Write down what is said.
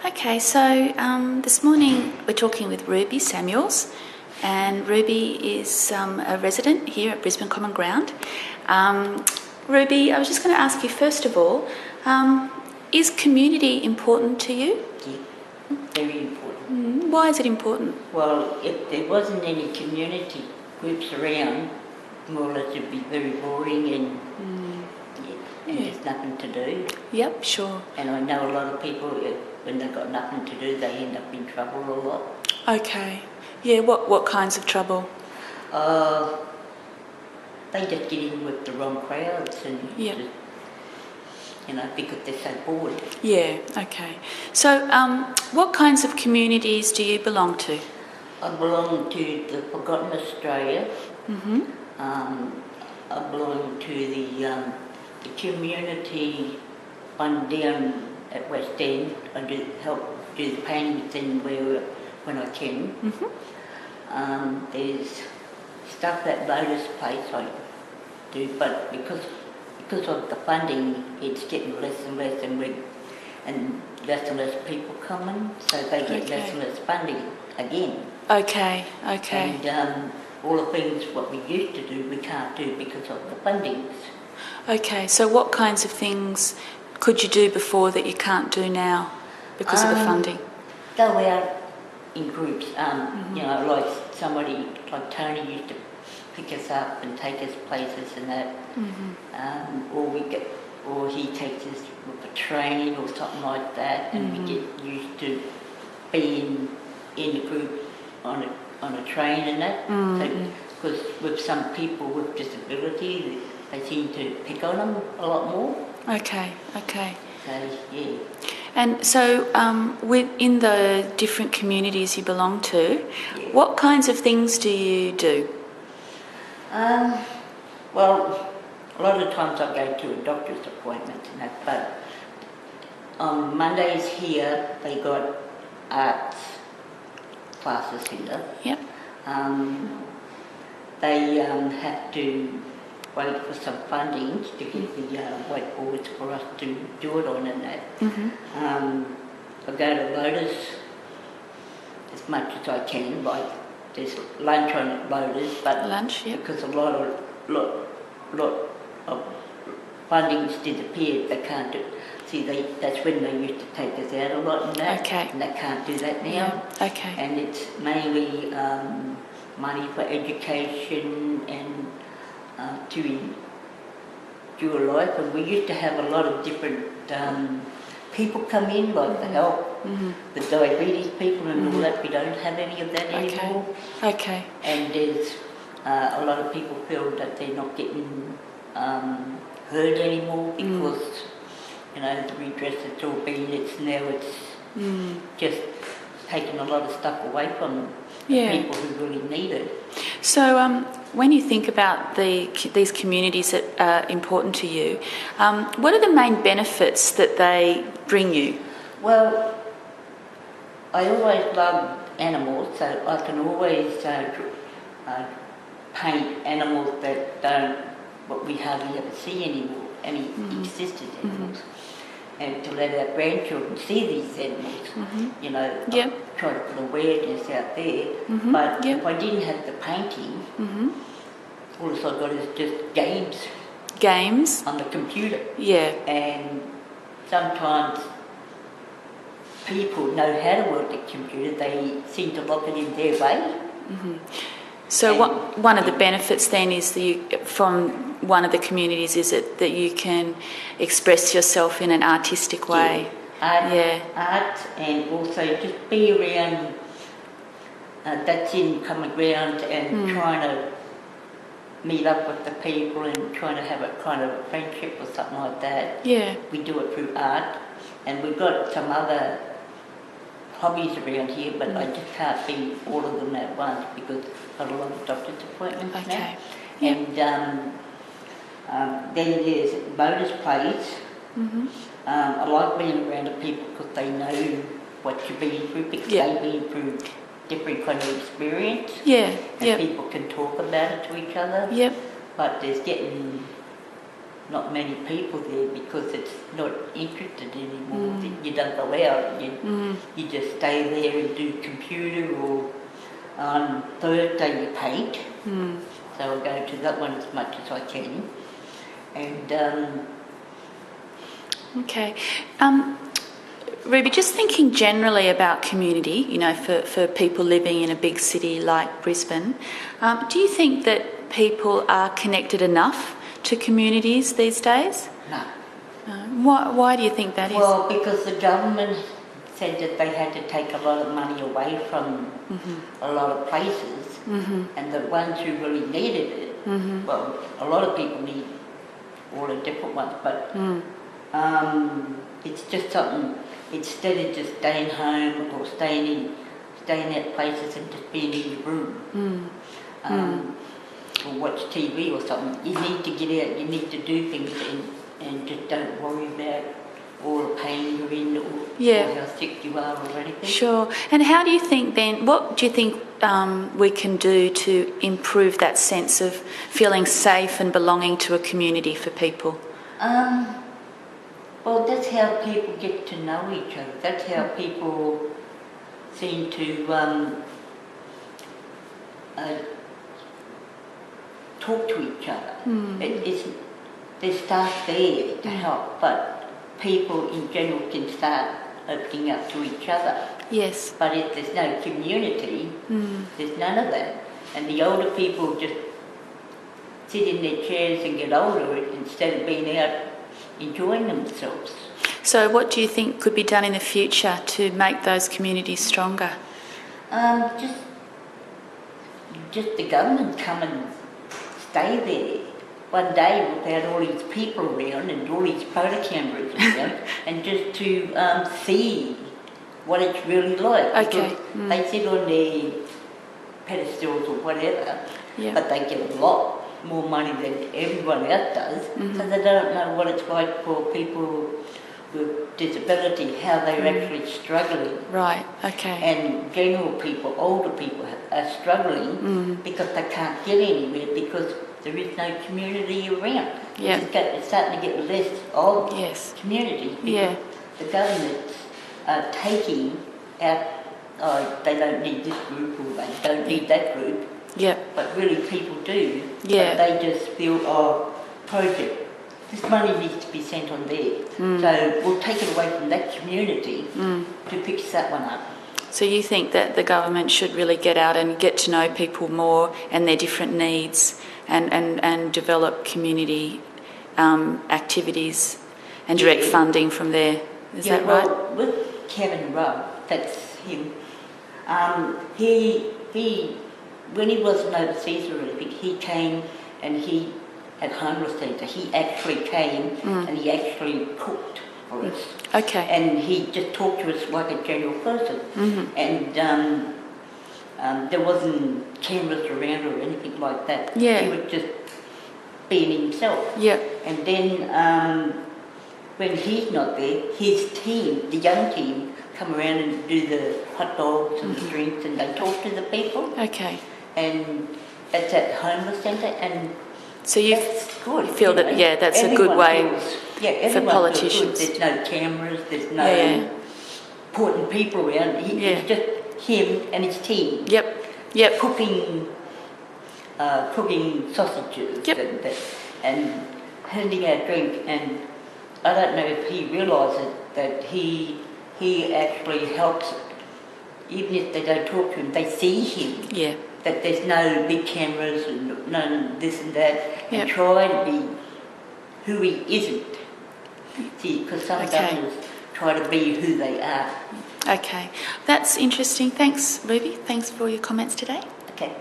Okay, so this morning we're talking with Ruby Samuels, and Ruby is a resident here at Brisbane Common Ground. Ruby, I was just going to ask you first of all, is community important to you? Yeah, very important. Why is it important? Well, if there wasn't any community groups around, more or less it'd be very boring and there's nothing to do. Yep, sure. And I know a lot of people, when they've got nothing to do, they end up in trouble a lot. Okay. Yeah, what kinds of trouble? They just get in with the wrong crowds and just, because they're so bored. Yeah, okay. So what kinds of communities do you belong to? I belong to the Forgotten Australia. Mm-hmm. I belong to the community one down at West End. I help do the painting thing when I can. Mm-hmm. There's stuff at Lotus Place I do, but because of the funding, it's getting less and less, and less people coming, so they get less and less funding again. Okay. And all the things what we used to do, we can't do because of the fundings. Okay, so what kinds of things could you do before that you can't do now because of the funding? Go out in groups, like somebody like Tony used to pick us up and take us places and that, or he takes us with a train or something like that, and we get used to being in a group on a train and that. Because with some people with disability, they seem to pick on them a lot more. Okay. So, yeah. And so within the different communities you belong to, what kinds of things do you do? Well, a lot of times I go to a doctor's appointment and that, but on Mondays here they got arts classes here. Yep. They have to wait for some funding to get the whiteboards for us to do it on and that. I go to Lotus as much as I can, like there's lunch on Lotus, but because a lot of funding's disappeared, they can't do. See, that's when they used to take us out a lot and that, and they can't do that now. Yeah. Okay. And it's mainly money for education and to endure life. And we used to have a lot of different people come in, like the help, the diabetes people and all that. We don't have any of that anymore. Okay. And there's a lot of people feel that they're not getting heard anymore because the redress that's all been, it's just taking a lot of stuff away from the people who really need it. So when you think about these communities that are important to you, what are the main benefits that they bring you? Well, I always loved animals, so I can always paint animals that what we hardly ever see anymore, any existed animals. And to let our grandchildren see these animals, try to put awareness out there. But if I didn't have the painting, all I got is just games. Games? On the computer. Yeah. And sometimes people know how to work the computer, they seem to lock it in their way. So one of the benefits then is from one of the communities is it that you can express yourself in an artistic way. Art and also just be around that's in common ground and trying to meet up with the people and trying to have a kind of a friendship or something like that. Yeah. We do it through art, and we've got some other hobbies around here, but I just can't be all of them at once because I've got a lot of doctor's appointments now. And then there's Lotus Place. I like being around the people because they know what you've been through because they've been through different kind of experience. And people can talk about it to each other. But there's getting not many people there because it's not interested anymore. You don't go out, you just stay there and do computer, or on Thursday you paint. So I go to that one as much as I can. And Okay. Ruby, just thinking generally about community, you know, for people living in a big city like Brisbane, do you think that people are connected enough to communities these days? no. Why do you think that is? Well, because the government said that they had to take a lot of money away from a lot of places, and the ones who really needed it, well, a lot of people need all the different ones, but it's just something, instead of just staying home or staying at places and just being in your room, or watch TV or something, you need to get out, you need to do things and just don't worry about all the pain you're in or how sick you are or anything. Sure. And how do you think then, what do you think we can do to improve that sense of feeling safe and belonging to a community for people? Well, that's how people get to know each other. That's how people seem to talk to each other. There's staff there to help, but people in general can start opening up to each other. Yes. But if there's no community, there's none of that. And the older people just sit in their chairs and get older instead of being out enjoying themselves. So what do you think could be done in the future to make those communities stronger? Just the government come and stay there one day without all these people around and all these photo cameras around, and just to see what it's really like. Okay. They sit on their pedestals or whatever, but they get a lot more money than everyone else does, so they don't know what it's like for people with disability, how they're actually struggling. Right, okay. And general people, older people are struggling because they can't get anywhere because there is no community around. Yeah. It's starting to get less of community because the governments are taking out, they don't need this group or they don't need that group. Yeah. But really people do. Yeah. But they just feel, project, this money needs to be sent on there. So we'll take it away from that community to fix that one up. So you think that the government should really get out and get to know people more and their different needs and develop community activities and direct funding from there. Is that right? Well, with Kevin Rudd, that's him, he when he wasn't overseas or anything, he came and he at homeless centre, he actually came and he actually cooked for us. Okay. And he just talked to us like a general person. And there wasn't cameras around or anything like that. Yeah. He was just being himself. Yeah. And then when he's not there, his team, the young team, come around and do the hot dogs and the drinks, and they talk to the people. Okay. And that's at homeless centre, and so you good, feel that, that's a good way for politicians. There's no cameras, there's no important people around. It's just him and his team. Yep. Cooking sausages and handing out drink. And I don't know if he realises that he actually helps it. Even if they don't talk to him, they see him. Yeah. That there's no big cameras and none this and that, and try to be who he isn't. See, because some governors try to be who they are. Okay, that's interesting. Thanks, Ruby. Thanks for your comments today. Okay.